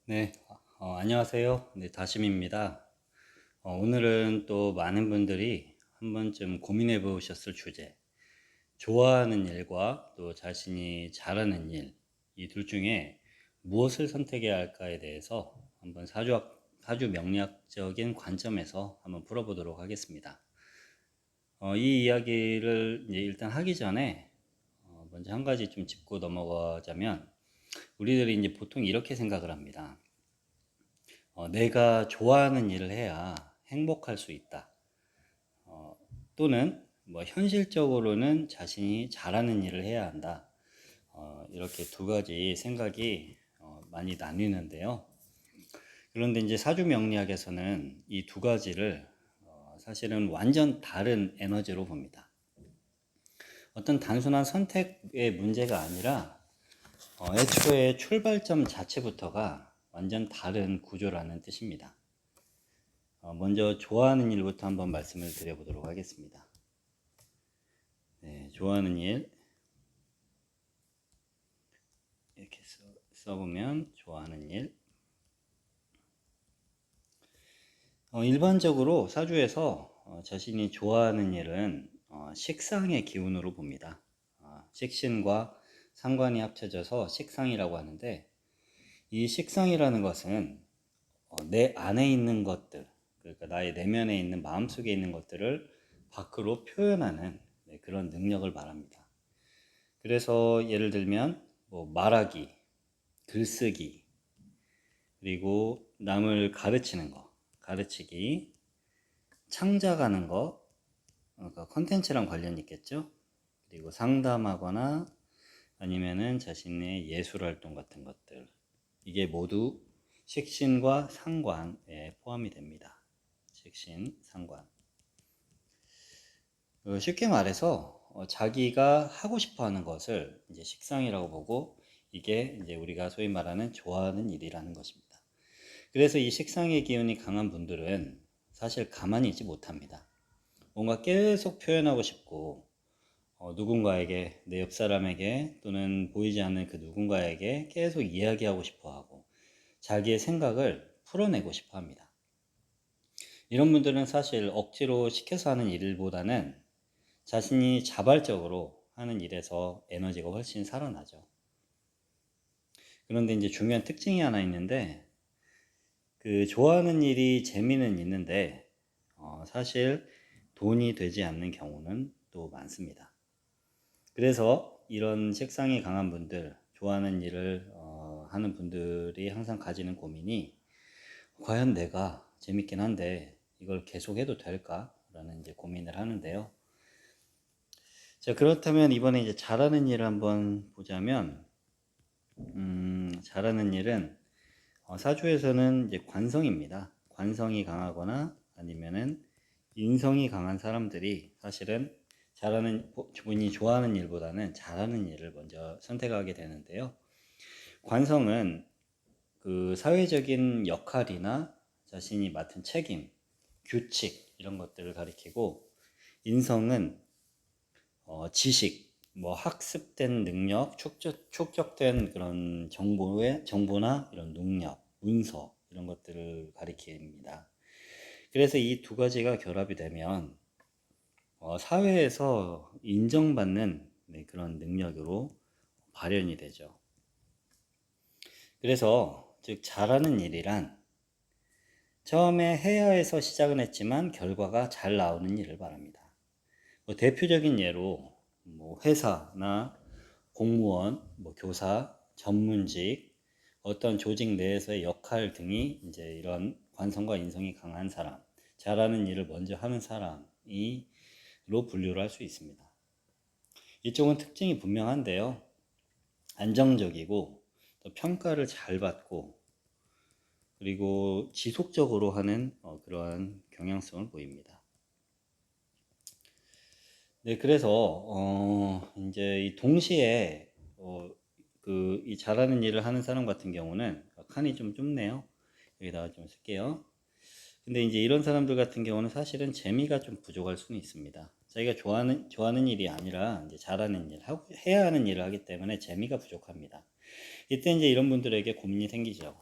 네, 안녕하세요. 네, 다심입니다. 오늘은 또 많은 분들이 한 번쯤 고민해 보셨을 주제, 좋아하는 일과 또 자신이 잘하는 일, 이 둘 중에 무엇을 선택해야 할까에 대해서 한번 사주 명리학적인 관점에서 한번 풀어보도록 하겠습니다. 이 이야기를 이제 일단 하기 전에 먼저 한 가지 좀 짚고 넘어가자면, 우리들이 이제 보통 이렇게 생각을 합니다. 내가 좋아하는 일을 해야 행복할 수 있다. 또는 뭐 현실적으로는 자신이 잘하는 일을 해야 한다. 이렇게 두 가지 생각이 많이 나뉘는데요. 그런데 이제 사주 명리학에서는 이 두 가지를 사실은 완전 다른 에너지로 봅니다. 어떤 단순한 선택의 문제가 아니라 애초에 출발점 자체부터가 완전 다른 구조라는 뜻입니다. 먼저 좋아하는 일부터 한번 말씀을 드려보도록 하겠습니다. 네, 좋아하는 일 이렇게 써보면 좋아하는 일. 일반적으로 사주에서 자신이 좋아하는 일은 식상의 기운으로 봅니다. 식신과 상관이 합쳐져서 식상이라고 하는데, 이 식상이라는 것은 내 안에 있는 것들, 그러니까 나의 내면에 있는 마음속에 있는 것들을 밖으로 표현하는 그런 능력을 말합니다. 그래서 예를 들면 뭐 말하기, 글쓰기, 그리고 남을 가르치는 거, 가르치기, 창작하는 거, 그러니까 컨텐츠랑 관련이 있겠죠. 그리고 상담하거나 아니면은 자신의 예술 활동 같은 것들, 이게 모두 식신과 상관에 포함이 됩니다. 식신, 상관. 쉽게 말해서 자기가 하고 싶어 하는 것을 이제 식상이라고 보고, 이게 이제 우리가 소위 말하는 좋아하는 일이라는 것입니다. 그래서 이 식상의 기운이 강한 분들은 사실 가만히 있지 못합니다. 뭔가 계속 표현하고 싶고, 누군가에게, 내 옆 사람에게 또는 보이지 않는 그 누군가에게 계속 이야기하고 싶어 하고, 자기의 생각을 풀어내고 싶어 합니다. 이런 분들은 사실 억지로 시켜서 하는 일보다는 자신이 자발적으로 하는 일에서 에너지가 훨씬 살아나죠. 그런데 이제 중요한 특징이 하나 있는데, 그 좋아하는 일이 재미는 있는데 사실 돈이 되지 않는 경우는 또 많습니다. 그래서 이런 식상이 강한 분들, 좋아하는 일을 하는 분들이 항상 가지는 고민이, 과연 내가 재밌긴 한데 이걸 계속해도 될까? 라는 이제 고민을 하는데요. 자, 그렇다면 이번에 이제 잘하는 일을 한번 보자면, 잘하는 일은 사주에서는 이제 관성입니다. 관성이 강하거나 아니면은 인성이 강한 사람들이 사실은 본인이 좋아하는 일보다는 잘하는 일을 먼저 선택하게 되는데요. 관성은 그 사회적인 역할이나 자신이 맡은 책임, 규칙 이런 것들을 가리키고, 인성은 지식, 뭐 학습된 능력, 축적된 그런 정보나 이런 능력, 문서 이런 것들을 가리킵니다. 그래서 이 두 가지가 결합이 되면 사회에서 인정받는 그런 능력으로 발현이 되죠. 그래서 즉 잘하는 일이란 처음에 해야 해서 시작은 했지만 결과가 잘 나오는 일을 말합니다. 뭐 대표적인 예로 뭐 회사나 공무원, 뭐 교사, 전문직, 어떤 조직 내에서의 역할 등이 이제 이런 관성과 인성이 강한 사람, 잘하는 일을 먼저 하는 사람이 로 분류를 할 수 있습니다. 이쪽은 특징이 분명한데요. 안정적이고 또 평가를 잘 받고, 그리고 지속적으로 하는 그러한 경향성을 보입니다. 네, 그래서 이제 이 동시에 이 잘하는 일을 하는 사람 같은 경우는 칸이 좀 좁네요. 여기다가 좀 쓸게요. 근데 이제 이런 사람들 같은 경우는 사실은 재미가 좀 부족할 수는 있습니다. 자기가 좋아하는 일이 아니라 이제 잘하는 일, 해야 하는 일을 하기 때문에 재미가 부족합니다. 이때 이제 이런 분들에게 고민이 생기죠.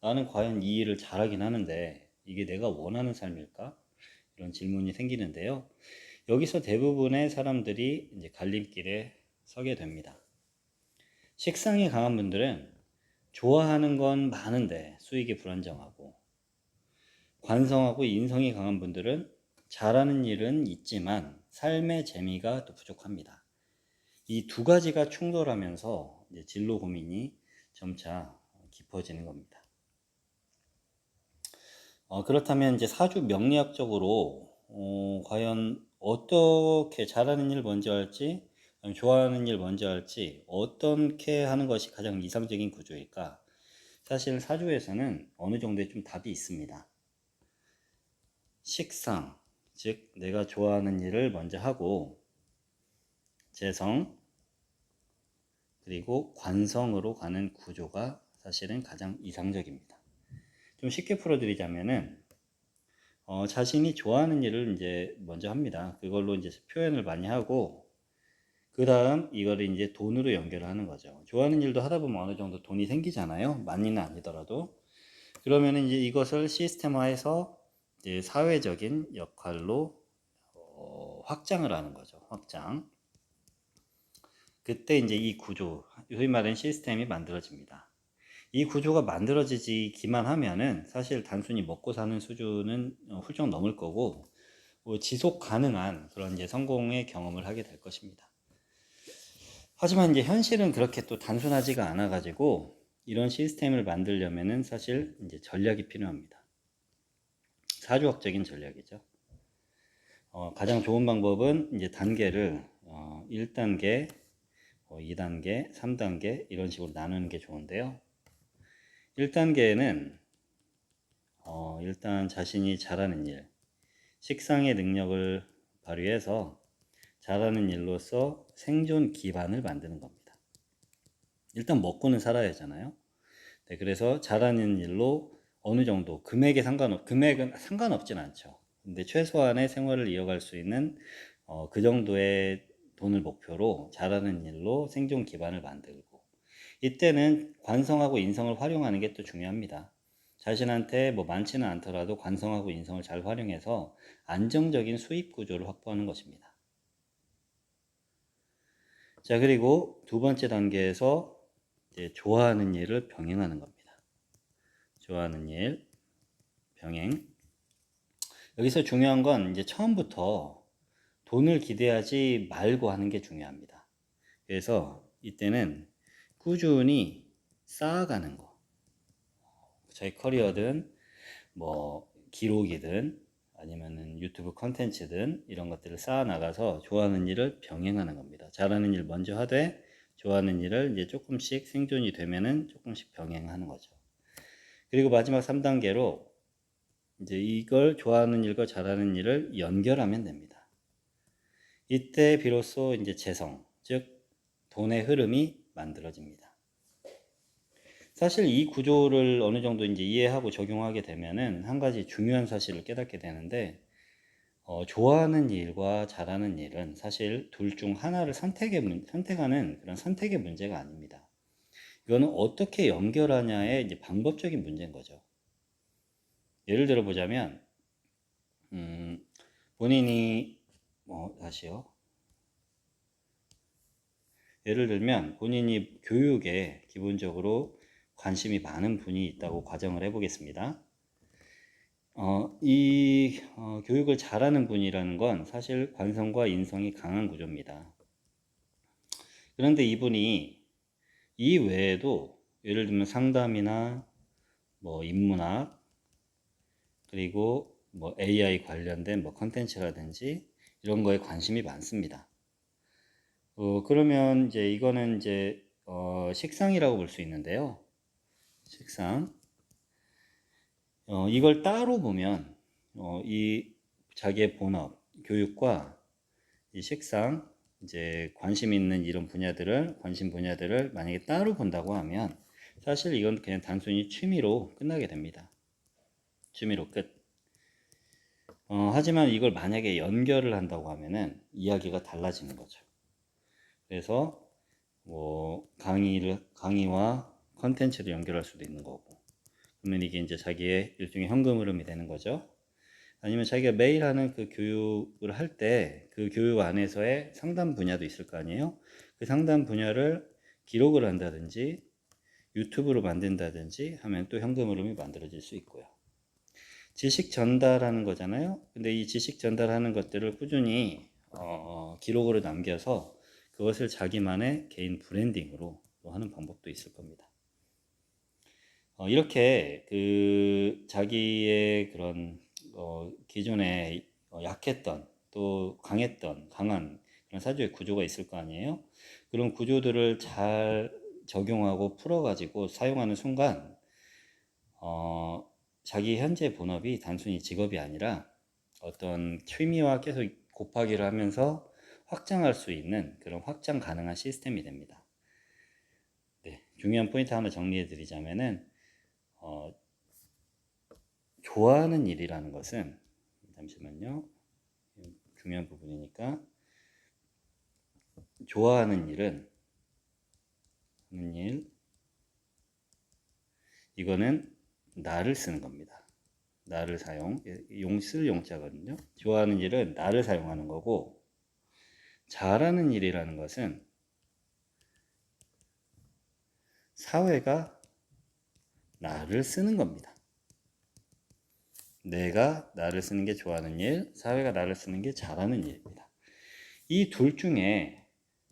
나는 과연 이 일을 잘하긴 하는데 이게 내가 원하는 삶일까? 이런 질문이 생기는데요. 여기서 대부분의 사람들이 이제 갈림길에 서게 됩니다. 식상이 강한 분들은 좋아하는 건 많은데 수익이 불안정하고, 관성하고 인성이 강한 분들은 잘하는 일은 있지만 삶의 재미가 또 부족합니다. 이 두 가지가 충돌하면서 이제 진로 고민이 점차 깊어지는 겁니다. 그렇다면 이제 사주 명리학적으로 과연 어떻게 잘하는 일 먼저 할지, 좋아하는 일 먼저 할지, 어떻게 하는 것이 가장 이상적인 구조일까? 사실 사주에서는 어느 정도의 좀 답이 있습니다. 식상, 즉 내가 좋아하는 일을 먼저 하고, 재성, 그리고 관성으로 가는 구조가 사실은 가장 이상적입니다. 좀 쉽게 풀어드리자면은 자신이 좋아하는 일을 이제 먼저 합니다. 그걸로 이제 표현을 많이 하고, 그 다음 이거를 이제 돈으로 연결을 하는 거죠. 좋아하는 일도 하다 보면 어느 정도 돈이 생기잖아요. 많이는 아니더라도. 그러면 이제 이것을 시스템화해서 이제 사회적인 역할로 확장을 하는 거죠. 확장. 그때 이제 이 구조, 소위 말하는 시스템이 만들어집니다. 이 구조가 만들어지기만 하면은 사실 단순히 먹고 사는 수준은 훌쩍 넘을 거고, 지속 가능한 그런 이제 성공의 경험을 하게 될 것입니다. 하지만 이제 현실은 그렇게 또 단순하지가 않아 가지고 이런 시스템을 만들려면은 사실 이제 전략이 필요합니다. 사주학적인 전략이죠. 가장 좋은 방법은 이제 단계를 1단계, 2단계, 3단계 이런 식으로 나누는 게 좋은데요. 1단계는 일단 자신이 잘하는 일, 식상의 능력을 발휘해서 잘하는 일로서 생존 기반을 만드는 겁니다. 일단 먹고는 살아야 하잖아요. 네, 그래서 잘하는 일로 어느 정도 금액은 상관없진 않죠. 근데 최소한의 생활을 이어갈 수 있는 그 정도의 돈을 목표로 잘하는 일로 생존 기반을 만들고, 이때는 관성하고 인성을 활용하는 게 또 중요합니다. 자신한테 뭐 많지는 않더라도 관성하고 인성을 잘 활용해서 안정적인 수입 구조를 확보하는 것입니다. 자, 그리고 두 번째 단계에서 이제 좋아하는 일을 병행하는 겁니다. 좋아하는 일, 병행. 여기서 중요한 건 이제 처음부터 돈을 기대하지 말고 하는 게 중요합니다. 그래서 이때는 꾸준히 쌓아가는 거. 저희 커리어든 뭐 기록이든 아니면은 유튜브 컨텐츠든 이런 것들을 쌓아 나가서 좋아하는 일을 병행하는 겁니다. 잘하는 일 먼저 하되 좋아하는 일을 이제 조금씩 생존이 되면은 조금씩 병행하는 거죠. 그리고 마지막 3단계로 이제 이걸 좋아하는 일과 잘하는 일을 연결하면 됩니다. 이때 비로소 이제 재성, 즉 돈의 흐름이 만들어집니다. 사실 이 구조를 어느 정도 이제 이해하고 적용하게 되면은 한 가지 중요한 사실을 깨닫게 되는데, 좋아하는 일과 잘하는 일은 사실 둘 중 하나를 선택하는 그런 선택의 문제가 아닙니다. 이거는 어떻게 연결하냐의 이제 방법적인 문제인 거죠. 예를 들어 보자면, 본인이, 다시요. 예를 들면, 본인이 교육에 기본적으로 관심이 많은 분이 있다고 가정을 해보겠습니다. 교육을 잘하는 분이라는 건 사실 관성과 인성이 강한 구조입니다. 그런데 이분이 이 외에도 예를 들면 상담이나 뭐 인문학, 그리고 뭐 AI 관련된 뭐 컨텐츠라든지 이런 거에 관심이 많습니다. 그러면 이제 이거는 이제 식상이라고 볼 수 있는데요. 식상. 이걸 따로 보면 이 자기의 본업, 교육과 이 식상, 이제 관심 있는 이런 관심 분야들을 만약에 따로 본다고 하면 사실 이건 그냥 단순히 취미로 끝나게 됩니다. 취미로 끝. 하지만 이걸 만약에 연결을 한다고 하면은 이야기가 달라지는 거죠. 그래서 뭐 강의와 컨텐츠를 연결할 수도 있는 거고, 그러면 이게 이제 자기의 일종의 현금 흐름이 되는 거죠. 아니면 자기가 매일 하는 그 교육을 할 때 그 교육 안에서의 상담 분야도 있을 거 아니에요. 그 상담 분야를 기록을 한다든지 유튜브로 만든다든지 하면 또 현금 흐름이 만들어질 수 있고요. 지식 전달하는 거잖아요. 근데 이 지식 전달하는 것들을 꾸준히 기록으로 남겨서 그것을 자기만의 개인 브랜딩으로 또 하는 방법도 있을 겁니다. 이렇게 그 자기의 그런 기존에 약했던 또 강한 그런 사주의 구조가 있을 거 아니에요. 그런 구조들을 잘 적용하고 풀어가지고 사용하는 순간 자기 현재 본업이 단순히 직업이 아니라 어떤 취미와 계속 곱하기를 하면서 확장할 수 있는 그런 확장 가능한 시스템이 됩니다. 네, 중요한 포인트 하나 정리해 드리자면은 좋아하는 일이라는 것은, 잠시만요, 중요한 부분이니까, 좋아하는 일은 하는 일, 이거는 나를 쓰는 겁니다. 나를 사용, 쓸 용자거든요. 좋아하는 일은 나를 사용하는 거고, 잘하는 일이라는 것은 사회가 나를 쓰는 겁니다. 내가 나를 쓰는 게 좋아하는 일, 사회가 나를 쓰는 게 잘하는 일입니다. 이 둘 중에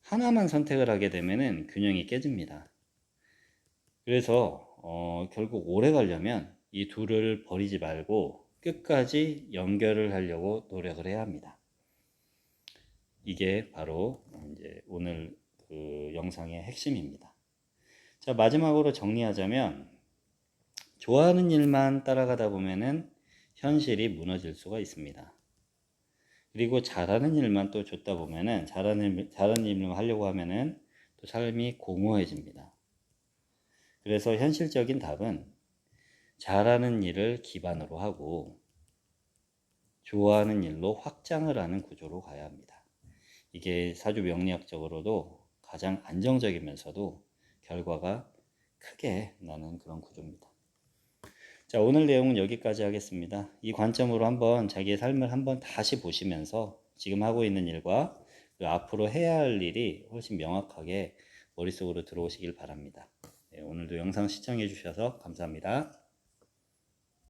하나만 선택을 하게 되면은 균형이 깨집니다. 그래서 결국 오래 가려면 이 둘을 버리지 말고 끝까지 연결을 하려고 노력을 해야 합니다. 이게 바로 이제 오늘 그 영상의 핵심입니다. 자, 마지막으로 정리하자면 좋아하는 일만 따라가다 보면은 현실이 무너질 수가 있습니다. 그리고 잘하는 일만 또 줬다 보면은 잘하는 일만 하려고 하면은 또 삶이 공허해집니다. 그래서 현실적인 답은 잘하는 일을 기반으로 하고 좋아하는 일로 확장을 하는 구조로 가야 합니다. 이게 사주 명리학적으로도 가장 안정적이면서도 결과가 크게 나는 그런 구조입니다. 자, 오늘 내용은 여기까지 하겠습니다. 이 관점으로 한번 자기의 삶을 한번 다시 보시면서 지금 하고 있는 일과 그 앞으로 해야 할 일이 훨씬 명확하게 머릿속으로 들어오시길 바랍니다. 네, 오늘도 영상 시청해 주셔서 감사합니다.